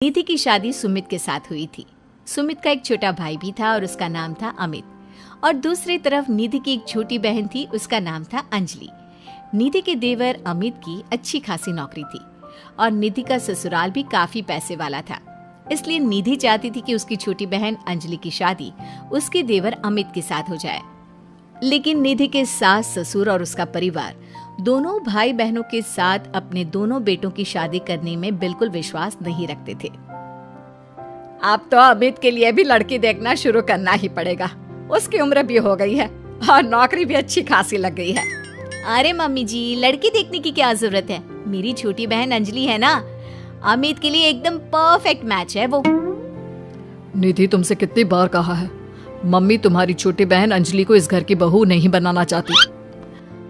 निधि की शादी सुमित के साथ हुई थी। सुमित का एक छोटा भाई भी था और उसका नाम था अमित। और दूसरी तरफ निधि की एक छोटी बहन थी, उसका नाम था अंजलि। निधि के देवर अमित की अच्छी खासी नौकरी थी और निधि का ससुराल भी काफी पैसे वाला था। इसलिए निधि चाहती थी कि उसकी छोटी बहन अंजलि की शादी उसके देवर अमित के साथ हो जाए। लेकिन निधि के सास ससुर और उसका परिवार दोनों भाई बहनों के साथ अपने दोनों बेटों की शादी करने में बिल्कुल विश्वास नहीं रखते थे। अब तो अमित के लिए भी लड़की देखना शुरू करना ही पड़ेगा। उसकी उम्र भी हो गई है और नौकरी भी अच्छी खासी लग गई है। अरे मम्मी जी, लड़की देखने की क्या जरूरत है? मेरी छोटी बहन अंजलि है ना, अमित के लिए एकदम परफेक्ट मैच है वो। निधि, तुमसे कितनी बार कहा है, मम्मी तुम्हारी छोटी बहन अंजलि को इस घर की बहू नहीं बनाना चाहती।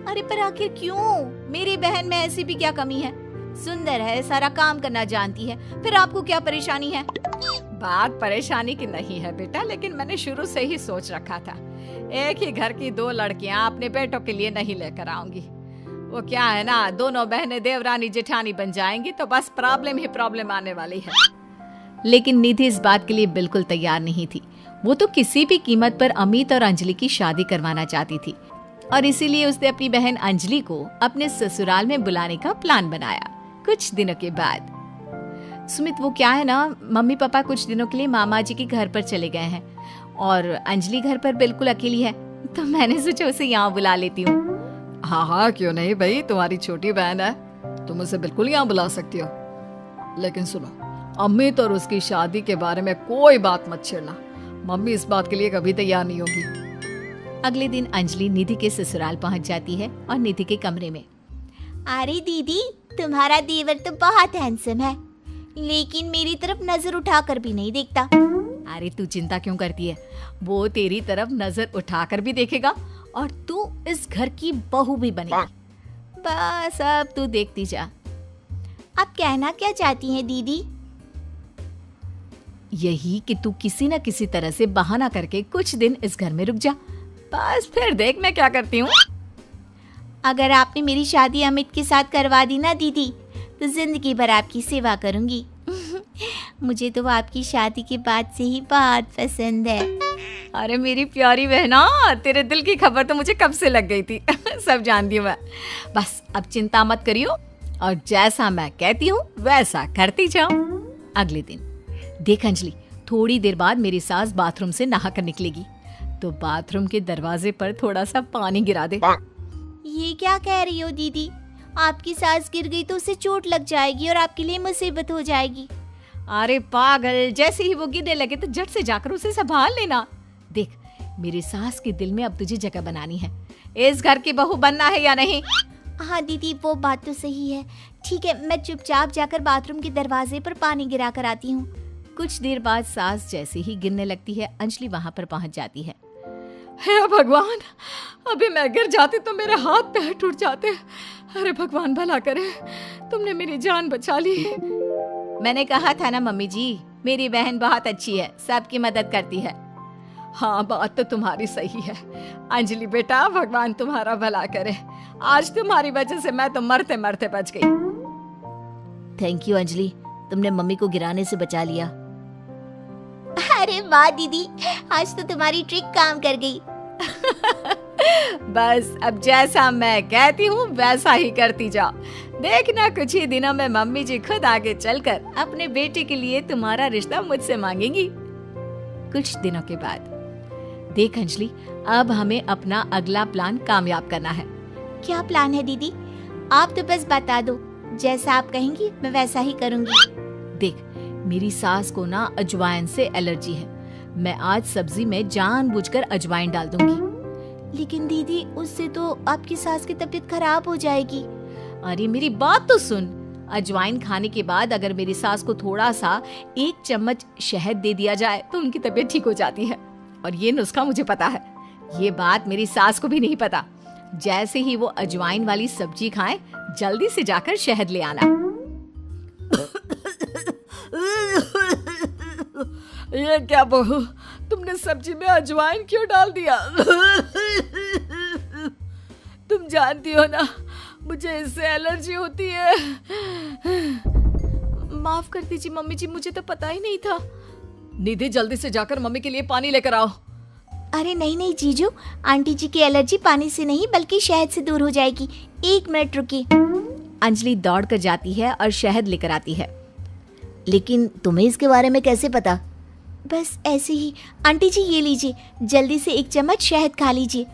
अरे पर आखिर क्यों? मेरी बहन में ऐसी भी क्या कमी है? सुंदर है, सारा काम करना जानती है, फिर आपको क्या परेशानी है? बात परेशानी की नहीं है बेटा, लेकिन मैंने शुरू से ही सोच रखा था एक ही घर की दो लड़कियां अपने बेटों के लिए नहीं लेकर आऊंगी। वो क्या है ना, दोनों बहनें देवरानी जेठानी बन जाएंगी तो बस प्रॉब्लम ही प्रॉब्लम आने वाली है। लेकिन निधि इस बात के लिए बिल्कुल तैयार नहीं थी। वो तो किसी भी कीमत पर अमित और अंजलि की शादी करवाना चाहती थी और इसीलिए उसने अपनी बहन अंजलि को अपने ससुराल में बुलाने का प्लान बनाया। कुछ दिनों के बाद सुमित, वो क्या है ना, मम्मी पापा कुछ दिनों के लिए मामा जी के घर पर चले गए हैं और अंजलि घर पर बिल्कुल अकेली है, तो मैंने सोचा उसे यहाँ बुला लेती हूँ। हाँ, क्यों नहीं भाई, तुम्हारी छोटी बहन है, तुम उसे बिल्कुल यहाँ बुला सकती हो। लेकिन सुनो, अमित और उसकी शादी के बारे में कोई बात मत छेड़ना। मम्मी इस बात के लिए कभी तैयार नहीं होगी। अगले दिन अंजलि निधि के ससुराल पहुंच जाती है और निधि के कमरे में। अरे दीदी, तुम्हारा देवर तो बहुत हैंडसम है, लेकिन मेरी तरफ नजर उठाकर भी नहीं देखता। अरे तू चिंता क्यों करती है, वो तेरी तरफ नजर उठाकर भी देखेगा और तू इस घर की बहू भी बनेगी। बस अब तू देखती जा। आप कहना क्या चाहती हैं दीदी? यही कि तू किसी न किसी तरह से बहाना करके कुछ दिन इस घर में रुक जा, बस फिर देख मैं क्या करती हूँ। अगर आपने मेरी शादी अमित के साथ करवा दी ना दीदी, तो जिंदगी भर आपकी सेवा करूंगी। मुझे तो वो आपकी शादी के बाद से ही बहुत पसंद है। अरे मेरी प्यारी बहना, तेरे दिल की खबर तो मुझे कब से लग गई थी। सब जानती हूँ मैं। बस अब चिंता मत करियो और जैसा मैं कहती हूँ वैसा करती जाओ। अगले दिन देख अंजलि, थोड़ी देर बाद मेरी सास बाथरूम से नहा कर निकलेगी, तो बाथरूम के दरवाजे पर थोड़ा सा पानी गिरा दे। ये क्या कह रही हो दीदी? आपकी सास गिर गई तो उसे चोट लग जाएगी और आपके लिए मुसीबत हो जाएगी। अरे पागल, जैसे ही वो गिरने लगे तो झट से जाकर उसे संभाल लेना। देख, मेरी सास के दिल में अब तुझे जगह बनानी है। इस घर की बहू बनना है या नहीं? हाँ दीदी, वो बात तो सही है। ठीक है, मैं चुपचाप जाकर बाथरूम के दरवाजे पर पानी गिरा कर आती हूँ। कुछ देर बाद सास जैसे ही गिरने लगती है, अंजलि वहां पर पहुंच जाती है। हे भगवान, अभी मैं गिर जाती तो मेरे हाथ पैर टूट जाते। अरे भगवान भला करे, तुमने मेरी जान बचा ली। मैंने कहा था ना मम्मी जी, मेरी बहन बहुत अच्छी है, सबकी मदद करती है। हाँ, बात तो तुम्हारी सही है अंजलि बेटा, भगवान तुम्हारा भला करे। आज तुम्हारी वजह से मैं तो मरते मरते बच गई। थैंक यू अंजलि, तुमने मम्मी को गिराने से बचा लिया। अरे वाह दीदी, आज तो तुम्हारी ट्रिक काम कर गई। बस अब जैसा मैं कहती हूँ वैसा ही करती जाओ। देखना कुछ ही दिनों में मम्मी जी खुद आगे चलकर अपने बेटे के लिए तुम्हारा रिश्ता मुझसे मांगेंगी। कुछ दिनों के बाद देख अंजलि, अब हमें अपना अगला प्लान कामयाब करना है। क्या प्लान है दीदी? आप तो बस बता दो, जैसा आप कहेंगी मैं वैसा ही करूँगी। देख, मेरी सास को ना अजवाइन से एलर्जी है। मैं आज सब्जी में जानबूझकर अजवाइन डाल दूंगी। लेकिन दीदी, उससे तो आपकी सास की तबीयत खराब हो जाएगी। अरे मेरी बात तो सुन, अजवाइन खाने के बाद अगर मेरी सास को थोड़ा सा 1 चम्मच शहद दे दिया जाए तो उनकी तबीयत ठीक हो जाती है। और ये नुस्खा मुझे पता है। ये बात मेरी सास को भी नहीं पता। जैसे ही वो अजवाइन वाली सब्जी खाएं, जल्दी से जाकर शहद ले आना। ये क्या बहू, तुमने सब्जी में अजवाइन क्यों डाल दिया? तुम जानती हो ना, मुझे इससे एलर्जी होती है। माफ कर दीजिए मम्मी जी, मुझे तो पता ही नहीं था। निधि जल्दी से जाकर मम्मी के लिए पानी लेकर आओ। अरे नहीं नहीं जीजू, आंटी जी की एलर्जी पानी से नहीं बल्कि शहद से दूर हो जाएगी। 1 मिनट रुकिए। अंजलि दौड़ कर जाती है और शहद लेकर आती है। लेकिन तुम्हें इसके बारे में कैसे पता? बस ऐसे ही। आंटी जी ये लीजिए, जल्दी से 1 चम्मच शहद खा लीजिए।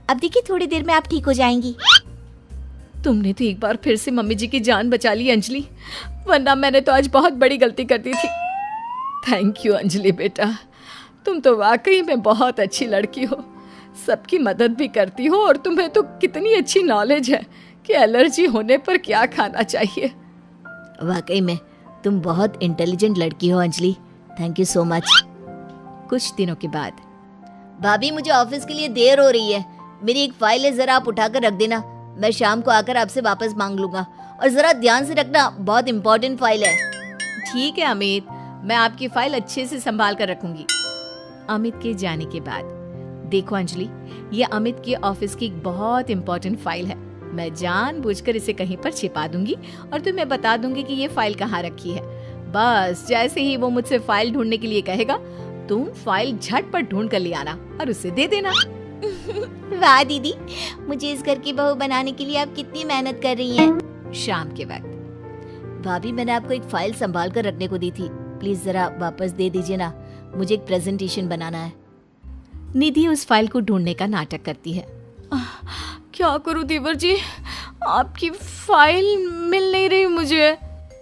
अब देखिए थोड़ी देर में आप ठीक हो जाएंगी। तुमने तो एक बार फिर से मम्मी जी की जान बचा ली अंजलि, वरना मैंने तो आज बहुत बड़ी गलती कर दी थी। थैंक यू अंजलि बेटा, तुम तो वाकई में बहुत अच्छी लड़की हो, सबकी मदद भी करती हो और तुम्हें तो कितनी अच्छी नॉलेज है कि एलर्जी होने पर क्या खाना चाहिए। वाकई में तुम बहुत इंटेलिजेंट लड़की हो Anjali, thank you so much. कुछ दिनों के बाद, भाभी मुझे ऑफिस के लिए देर हो रही है, मेरी एक फाइल है, जरा आप उठाकर रख देना, मैं शाम को आकर आपसे वापस मांग लूंगा। और जरा ध्यान से रखना, बहुत इंपॉर्टेंट फाइल है। ठीक है अमित, मैं आपकी फाइल अच्छे से संभाल कर रखूंगी। अमित के जाने के बाद, देखो अंजलि, ये अमित के ऑफिस की एक बहुत इंपॉर्टेंट फाइल है। मैं जानबूझकर इसे कहीं पर छिपा दूंगी और तुम्हें बता दूंगी कि ये फाइल कहाँ रखी है। बस जैसे ही वो मुझसे फाइल ढूंढने के लिए कहेगा, तुम फाइल झटपट ढूंढ कर ले आना और उसे दे देना। वाह दीदी, मुझे इस घर की बहू बनाने के लिए आप कितनी मेहनत कर रही हैं। शाम के वक्त, भाभी मैंने आपको एक फाइल संभाल कर रखने को दी थी, प्लीज जरा वापस दे दीजिए ना, मुझे एक प्रेजेंटेशन बनाना है। निधि उस फाइल को ढूंढने का नाटक करती है। क्या करूं देवर जी, आपकी फाइल मिल नहीं रही मुझे।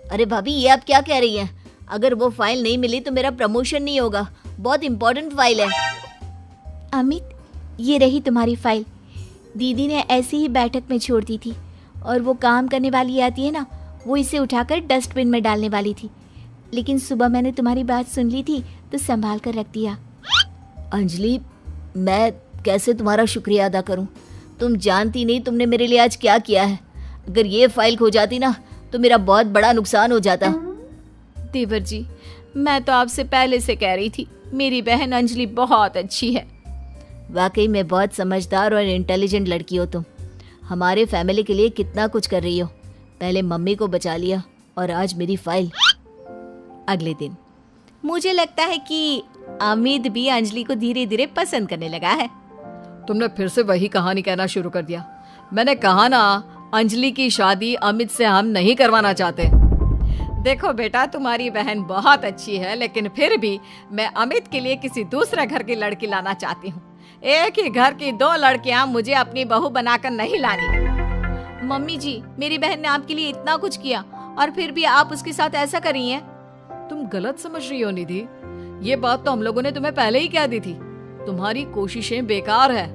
अरे भाभी ये आप क्या कह रही हैं? अगर वो फाइल नहीं मिली तो मेरा प्रमोशन नहीं होगा, बहुत इंपॉर्टेंट फाइल है। अमित ये रही तुम्हारी फाइल, दीदी ने ऐसे ही बैठक में छोड़ दी थी और वो काम करने वाली आती है ना, वो इसे उठाकर डस्टबिन में डालने वाली थी, लेकिन सुबह मैंने तुम्हारी बात सुन ली थी तो संभाल कर रख दिया। अंजलि मैं कैसे तुम्हारा शुक्रिया अदा करूं, तुम जानती नहीं तुमने मेरे लिए आज क्या किया है। अगर ये फाइल खो जाती ना तो मेरा बहुत बड़ा नुकसान हो जाता। देवर जी, मैं तो आपसे पहले से कह रही थी, मेरी बहन अंजलि बहुत अच्छी है। वाकई में बहुत समझदार और इंटेलिजेंट लड़की हो तुम, हमारे फैमिली के लिए कितना कुछ कर रही हो। पहले मम्मी को बचा लिया और आज मेरी फाइल। अगले दिन, मुझे लगता है कि अमित भी अंजलि को धीरे धीरे पसंद करने लगा है। तुमने फिर से वही कहानी कहना शुरू कर दिया। मैंने कहा ना, अंजलि की शादी अमित से हम नहीं करवाना चाहते। देखो बेटा, तुम्हारी बहन बहुत अच्छी है, लेकिन फिर भी मैं अमित के लिए किसी दूसरे घर की लड़की लाना चाहती हूँ। एक ही घर की 2 लड़कियां मुझे अपनी बहू बनाकर नहीं लानी। मम्मी जी, मेरी बहन ने आपके लिए इतना कुछ किया और फिर भी आप उसके साथ ऐसा कर रही हैं। तुम गलत समझ रही हो निधि, ये बात तो हम लोगों ने तुम्हें पहले ही कह दी थी। तुम्हारी कोशिशें बेकार है,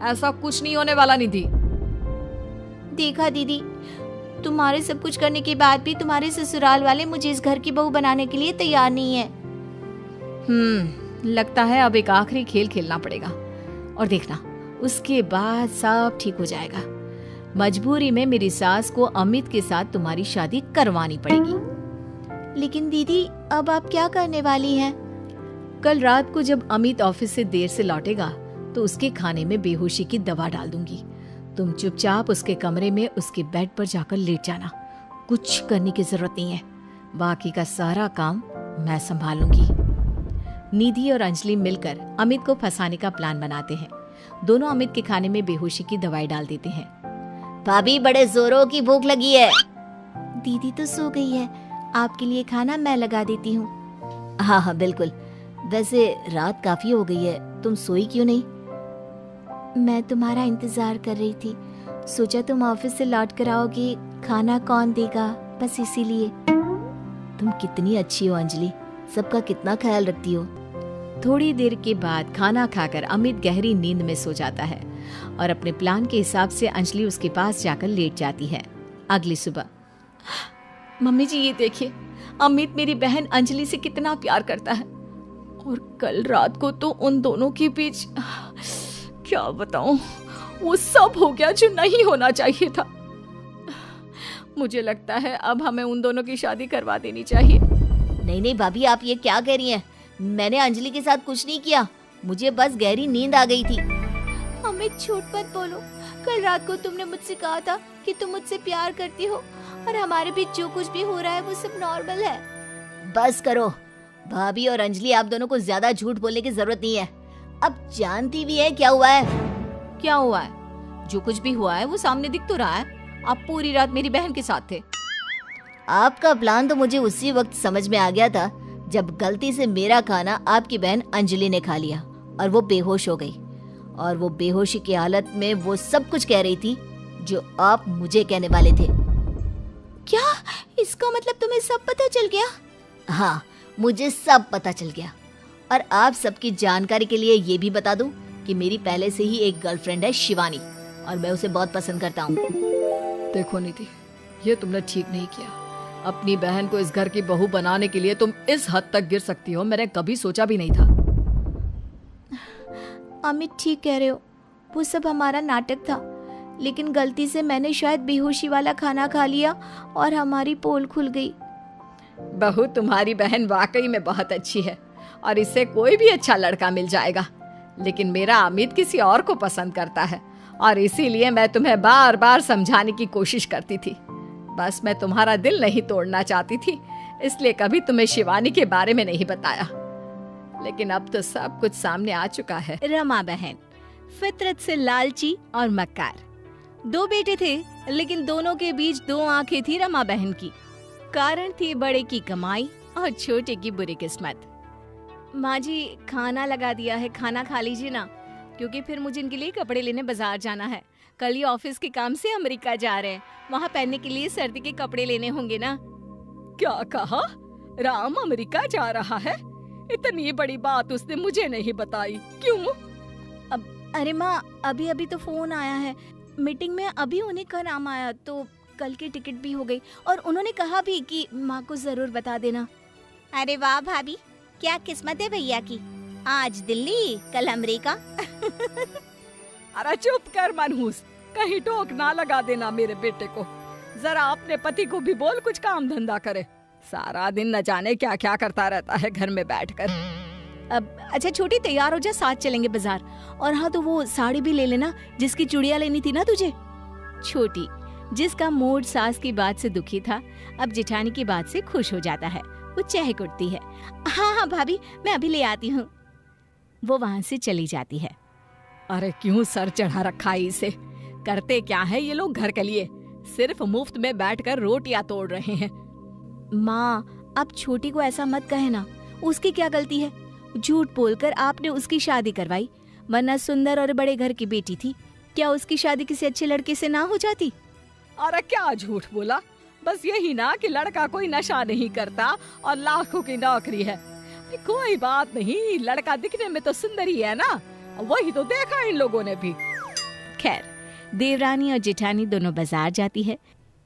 ऐसा कुछ नहीं होने वाला निधि। देखा दीदी, तुम्हारे सब कुछ करने के बाद भी तुम्हारे ससुराल वाले मुझे इस घर की बहू बनाने के लिए तैयार नहीं है। लगता है अब एक आखिरी खेल खेलना पड़ेगा और देखना, उसके बाद सब ठीक हो जाएगा। मजबूरी में मेरी सास को अमित के साथ तुम्हारी शादी करवानी पड़ेगी। लेकिन दीदी अब आप क्या करने वाली हैं? कल रात को जब अमित ऑफिस से देर से लौटेगा तो उसके खाने में बेहोशी की दवा डाल दूंगी। तुम चुपचाप उसके कमरे में उसके बेड पर जाकर लेट जाना, कुछ करने की जरूरत नहीं है, बाकी का सारा काम मैं संभाल लूंगी। निधि और अंजलि मिलकर अमित को फंसाने का प्लान बनाते हैं। दोनों अमित के खाने में बेहोशी की दवाई डाल देते हैं। भाभी बड़े जोरों की भूख लगी है। दीदी तो सो गई है, आपके लिए खाना मैं लगा देती हूँ। हाँ हाँ बिल्कुल, वैसे रात काफी हो गई है, तुम सोई क्यों नहीं? मैं तुम्हारा इंतजार कर रही थी, सोचा तुम ऑफिस से लौट कर आओगी, खाना कौन देगा, बस इसीलिए। तुम कितनी अच्छी हो अंजलि, सबका कितना ख्याल रखती हो। थोड़ी देर के बाद खाना खाकर अमित गहरी नींद में सो जाता है और अपने प्लान के हिसाब से अंजलि उसके पास जाकर लेट जाती है। अगली सुबह, मम्मी जी ये देखिए, अमित मेरी बहन अंजलि से कितना प्यार करता है और कल रात को तो उन दोनों के बीच क्या बताऊं, वो सब हो गया जो नहीं होना चाहिए था। मुझे लगता है अब हमें उन दोनों की शादी करवा देनी चाहिए। नहीं नहीं भाभी, आप ये क्या कह रही हैं? मैंने अंजलि के साथ कुछ नहीं किया, मुझे बस गहरी नींद आ गई थी। अमित झूठ मत बोलो, कल रात को तुमने मुझसे कहा था कि तुम मुझसे प्यार करती हो और हमारे बीच जो कुछ भी हो रहा है वो सब नॉर्मल है। बस करो भाभी और अंजलि, आप दोनों को ज्यादा झूठ बोलने की जरूरत नहीं है। अब जानती भी है क्या हुआ है। क्या हुआ है? जो कुछ भी हुआ है वो सामने दिख तो रहा है। आप पूरी रात मेरी बहन के साथ थे। आपका प्लान तो मुझे उसी वक्त समझ में आ गया था जब गलती से मेरा खाना आपकी बहन अंजलि ने खा लिया और वो बेहोश हो गई, और वो बेहोशी की हालत में वो सब कुछ कह रही थी जो आप मुझे कहने वाले थे। क्या इसका मतलब तुम्हें सब पता चल गया? हाँ, मुझे सब पता चल गया। और आप सबकी जानकारी के लिए ये भी बता दूं कि मेरी पहले से ही एक गर्लफ्रेंड है शिवानी, और मैं उसे बहुत पसंद करता हूँ। देखो निधि, ये तुमने ठीक नहीं किया। अपनी बहन को इस घर की बहू बनाने के लिए तुम इस हद तक गिर सकती हो, मैंने कभी सोचा भी नहीं था। अमित ठीक कह रहे हो, वो सब हमारा नाटक था, लेकिन गलती से मैंने शायद बेहोशी वाला खाना खा लिया और हमारी पोल खुल गई। बहू, तुम्हारी बहन वाकई में बहुत अच्छी है और इससे कोई भी अच्छा लड़का मिल जाएगा, लेकिन मेरा अमित किसी और को पसंद करता है और इसीलिए मैं तुम्हें बार बार समझाने की कोशिश करती थी। बस मैं तुम्हारा दिल नहीं तोड़ना चाहती थी, इसलिए कभी तुम्हें शिवानी के बारे में नहीं बताया, लेकिन अब तो सब कुछ सामने आ चुका है। रमा बहन फितरत से लालची और मक्कार। 2 बेटे थे, लेकिन दोनों के बीच 2 आंखें थी रमा बहन की। कारण थी बड़े की कमाई और छोटे की बुरी किस्मत। माँ जी, खाना लगा दिया है, खाना खा लीजिए ना, क्योंकि फिर मुझे इनके लिए कपड़े लेने बाजार जाना है। कल ही ऑफिस के काम से अमेरिका जा रहे हैं, वहाँ पहनने के लिए सर्दी के कपड़े लेने होंगे ना। क्या कहा? राम अमेरिका जा रहा है? इतनी बड़ी बात उसने मुझे नहीं बताई, क्यों? अरे माँ, अभी अभी तो फोन आया है, मीटिंग में अभी उन्हीं का नाम आया, तो कल की टिकट भी हो गई, और उन्होंने कहा भी कि माँ को जरूर बता देना। अरे वाह भाभी, क्या किस्मत है भैया की, आज दिल्ली कल अमेरिका। अरे चुप कर मनहूस, कहीं टोक ना लगा देना मेरे बेटे को। जरा अपने पति को भी बोल कुछ काम धंधा करे, सारा दिन न जाने क्या क्या करता रहता है घर में बैठकर। अब अच्छा छोटी, तैयार हो जा, साथ चलेंगे बाजार। और हाँ, तो वो साड़ी भी ले लेना जिसकी चूड़ियां लेनी थी ना तुझे। छोटी, जिसका मूड सास की बात से दुखी था, अब जेठानी की बात से खुश हो जाता है। वो चहक उठती है। हाँ हाँ भाभी, मैं अभी ले आती हूँ। वो वहाँ से चली जाती है। अरे क्यों सर चढ़ा रखा है इसे? करते क्या है ये लोग घर के लिए? सिर्फ मुफ्त में बैठकर रोटियां तोड़ रहे हैं। माँ, आप छोटी को ऐसा मत कहे ना, उसकी क्या गलती है? झूठ बोलकर आपने उसकी शादी करवाई, वरना सुंदर और बड़े घर की बेटी थी, क्या उसकी शादी किसी अच्छे लड़के से ना हो जाती? अरे क्या झूठ बोला? बस यही ना कि लड़का कोई नशा नहीं करता और लाखों की नौकरी है। कोई बात नहीं, लड़का दिखने में तो सुंदर ही है ना, वही तो देखा इन लोगों ने भी। खैर, देवरानी और जेठानी दोनों बाजार जाती है,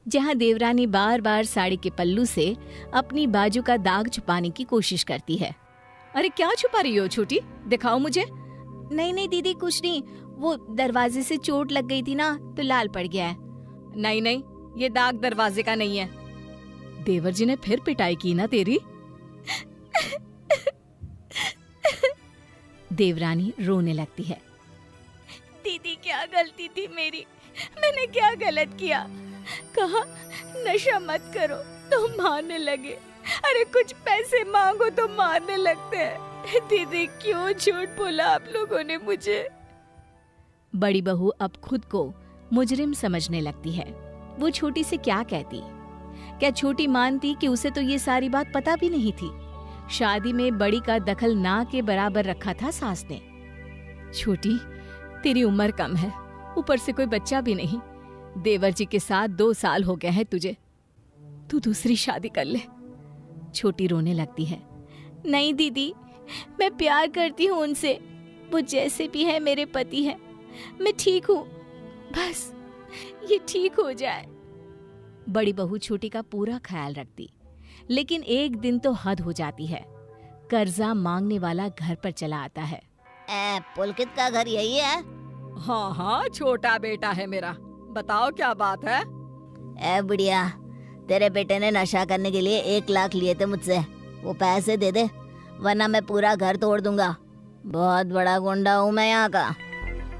जहाँ देवरानी बार बार साड़ी के पल्लू से अपनी बाजू का दाग छुपाने की कोशिश करती है। अरे क्या छुपा रही हो छोटी, दिखाओ मुझे। नहीं नहीं दीदी, कुछ नहीं, वो दरवाजे से चोट लग गई थी ना, तो लाल पड़ गया है। नहीं नहीं, ये दाग दरवाजे का नहीं है। देवर जी ने फिर पिटाई की ना तेरी? देवरानी रोने लगती है। दीदी, क्या गलती थी मेरी, मैंने क्या गलत किया? कहा नशा मत करो तो मारने लगे, अरे कुछ पैसे मांगो तो मारने लगते हैं। दीदी, क्यों झूठ बोला आप लोगों ने मुझे? बड़ी बहू अब खुद को मुजरिम समझने लगती है। वो छोटी से क्या कहती? क्या छोटी मानती कि उसे तो ये सारी बात पता भी नहीं थी? शादी में बड़ी का दखल ना के बराबर रखा था सास ने। छोटी, तेरी उम्र कम है, ऊपर से कोई बच्चा भी नहीं। देवर जी के साथ 2 साल हो गए हैं तुझे, तू दूसरी शादी कर ले। छोटी रोने लगती है। नहीं दीदी, मैं प्यार करती हूँ उनसे, वो जैसे भी है मेरे पति है, मैं ठीक हूँ, बस ये ठीक हो जाए। बड़ी बहू छोटी का पूरा ख्याल रखती, लेकिन एक दिन तो हद हो जाती है। कर्जा मांगने वाला घर पर चला आता है। पुलकित का घर यही है? हाँ हाँ, छोटा बेटा है मेरा, बताओ क्या बात है? बुढ़िया, तेरे बेटे ने नशा करने के लिए 1 लाख लिए थे मुझसे, वो पैसे दे दे, वरना मैं पूरा घर तोड़ दूंगा। बहुत बड़ा गुंडा हूँ मैं यहाँ का।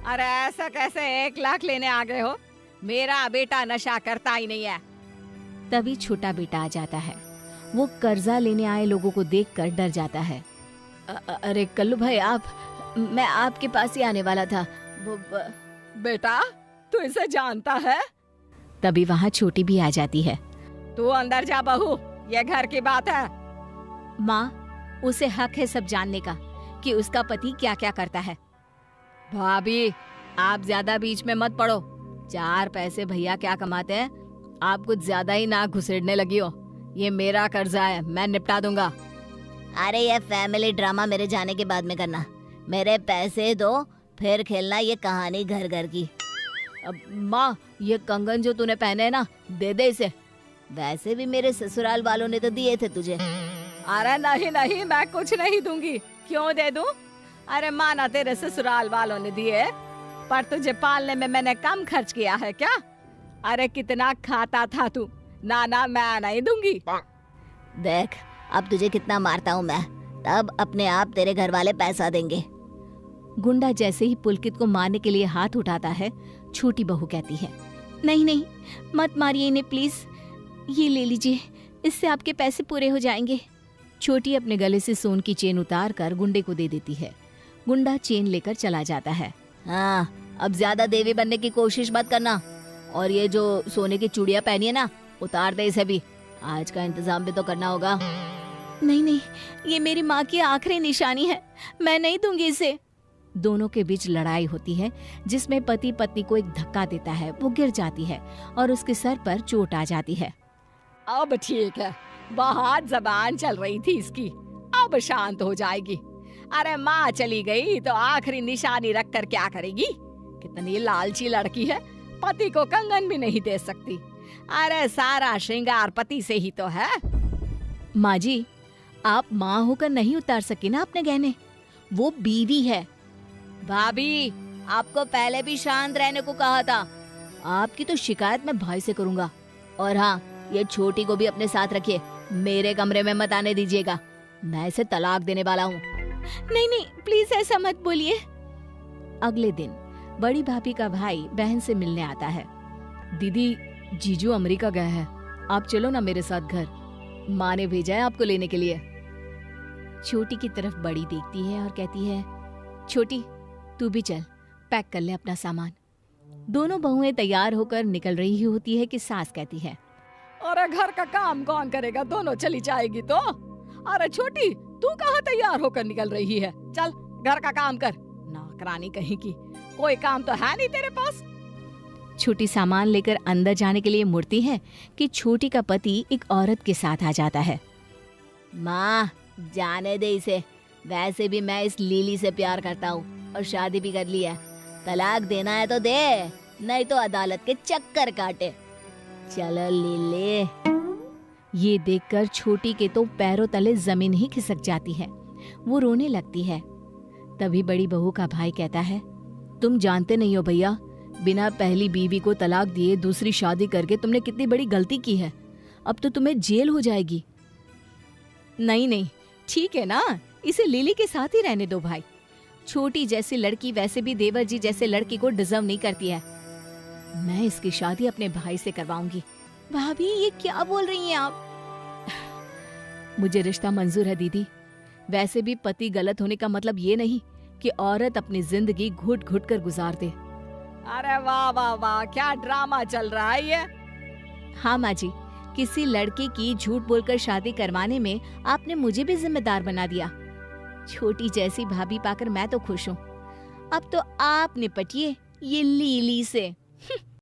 अरे ऐसा कैसे 1 लाख लेने आ गए हो? मेरा बेटा नशा करता ही नहीं है। तभी छोटा बेटा आ जाता है। वो कर्जा लेने आए लोगों को देखकर डर जाता है। अरे कल्लू भाई, मैं आपके पास ही आने वाला था। बेटा, तू इसे जानता है? तभी वहाँ छोटी भी आ जाती है। तू अंदर जा बहू, ये घर की बात है। माँ, उसे हक है सब जानने का कि उसका पति क्या क्या करता है। भाभी, आप ज्यादा बीच में मत पड़ो। 4 पैसे भैया क्या कमाते हैं, आप कुछ ज्यादा ही नाक घुसेड़ने लगी हो। ये मेरा कर्जा है, मैं निपटा दूंगा। अरे ये फैमिली ड्रामा मेरे जाने के बाद में करना। मेरे पैसे दो, फिर खेलना ये कहानी घर घर की। अब माँ, ये कंगन जो तूने पहने है ना, दे दे इसे। वैसे भी मेरे ससुराल वालों ने तो दिए थे तुझे। अरे नहीं नहीं, मैं कुछ नहीं दूंगी। क्यों दे दूं? अरे माना तेरे ससुराल वालों ने दिए, पर तुझे पालने में मैंने कम खर्च किया है क्या? अरे कितना खाता था तू। ना ना, मैं नहीं दूंगी। देख अब तुझे कितना मारता हूँ मैं, तब अपने आप तेरे घर वाले पैसा देंगे। गुंडा जैसे ही पुलकित को मारने के लिए हाथ उठाता है, छोटी बहू कहती है, नहीं नहीं, मत मारिए इन्हें प्लीज, ये ले लीजिए, इससे आपके पैसे पूरे हो जाएंगे। छोटी अपने गले से सोन की चेन उतार कर गुंडे को दे देती है। गुंडा चेन लेकर चला जाता है। हाँ, अब ज्यादा देवी बनने की कोशिश मत करना, और ये जो सोने की चूड़ियां पहनी है ना, उतार दे इसे भी। आज का इंतजाम भी तो करना होगा। नहीं नहीं, ये मेरी माँ की आखिरी निशानी है, मैं नहीं दूंगी इसे। दोनों के बीच लड़ाई होती है, जिसमें पति पत्नी को एक धक्का देता है। वो गिर जाती है और उसके सर पर चोट आ जाती है। अब ठीक है, बहुत जबान चल रही थी इसकी, अब शांत हो जाएगी। अरे माँ चली गई तो आखिरी निशानी रख कर क्या करेगी? कितनी लालची लड़की है, पति को कंगन भी नहीं दे सकती। अरे सारा श्रृंगार पति से ही तो है। माँ जी, आप माँ होकर नहीं उतार सकी ना अपने गहने, वो बीवी है। भाभी, आपको पहले भी शांत रहने को कहा था। आपकी तो शिकायत मैं भाई से करूंगा। और हाँ, ये छोटी को भी अपने साथ रखिए, मेरे कमरे में मत आने दीजिएगा, मैं इसे तलाक देने वाला हूँ। नहीं नहीं, प्लीज ऐसा मत बोलिए। अगले दिन बड़ी भाभी का भाई बहन से मिलने आता है। दीदी, जीजू अमेरिका गए हैं, आप चलो ना मेरे साथ घर, माँ ने भेजा है आपको लेने के लिए। छोटी की तरफ बड़ी देखती है और कहती है, छोटी तू भी चल, पैक कर ले अपना सामान। दोनों बहुएं तैयार होकर निकल रही होती है कि सास कहती है, अरे घर का काम कौन करेगा, दोनों चली जाएगी तो। अरे छोटी, तू कहाँ तैयार होकर निकल रही है, चल घर का काम कर। नौकरानी कहीं की, कोई काम तो है नहीं तेरे पास। छोटी सामान लेकर अंदर जाने के लिए मुड़ती है कि छोटी का पति एक औरत के साथ आ जाता है। माँ जाने दे इसे, वैसे भी मैं इस लिली से प्यार करता हूँ और शादी भी कर ली है। तलाक देना है तो दे, नहीं तो अदालत के चक्कर काटे। चलो लिली। ये देखकर छोटी के तो पैरों तले जमीन ही खिसक जाती है, वो रोने लगती है। तभी बड़ी बहू का भाई कहता है, तुम जानते नहीं हो भैया, बिना पहली बीवी को तलाक दिए दूसरी शादी करके तुमने कितनी बड़ी गलती की है, अब तो तुम्हें जेल हो जाएगी। नहीं नहीं, ठीक है ना, इसे लिली के साथ ही रहने दो भाई। छोटी जैसी लड़की वैसे भी देवर जी जैसे लड़की को डिजर्व नहीं करती है। मैं इसकी शादी अपने भाई से करवाऊंगी। भाभी ये क्या बोल रही हैं आप? मुझे रिश्ता मंजूर है दीदी। वैसे भी पति गलत होने का मतलब ये नहीं कि औरत अपनी जिंदगी घुट घुट कर गुजार दे। अरे वाह वाह वाह, क्या ड्रामा चल रहा है ये। हाँ माँ जी, किसी लड़की की झूठ बोलकर शादी करवाने में आपने मुझे भी जिम्मेदार बना दिया। छोटी जैसी भाभी पाकर मैं तो खुश हूँ। अब तो आप निपटिए ये लीली से।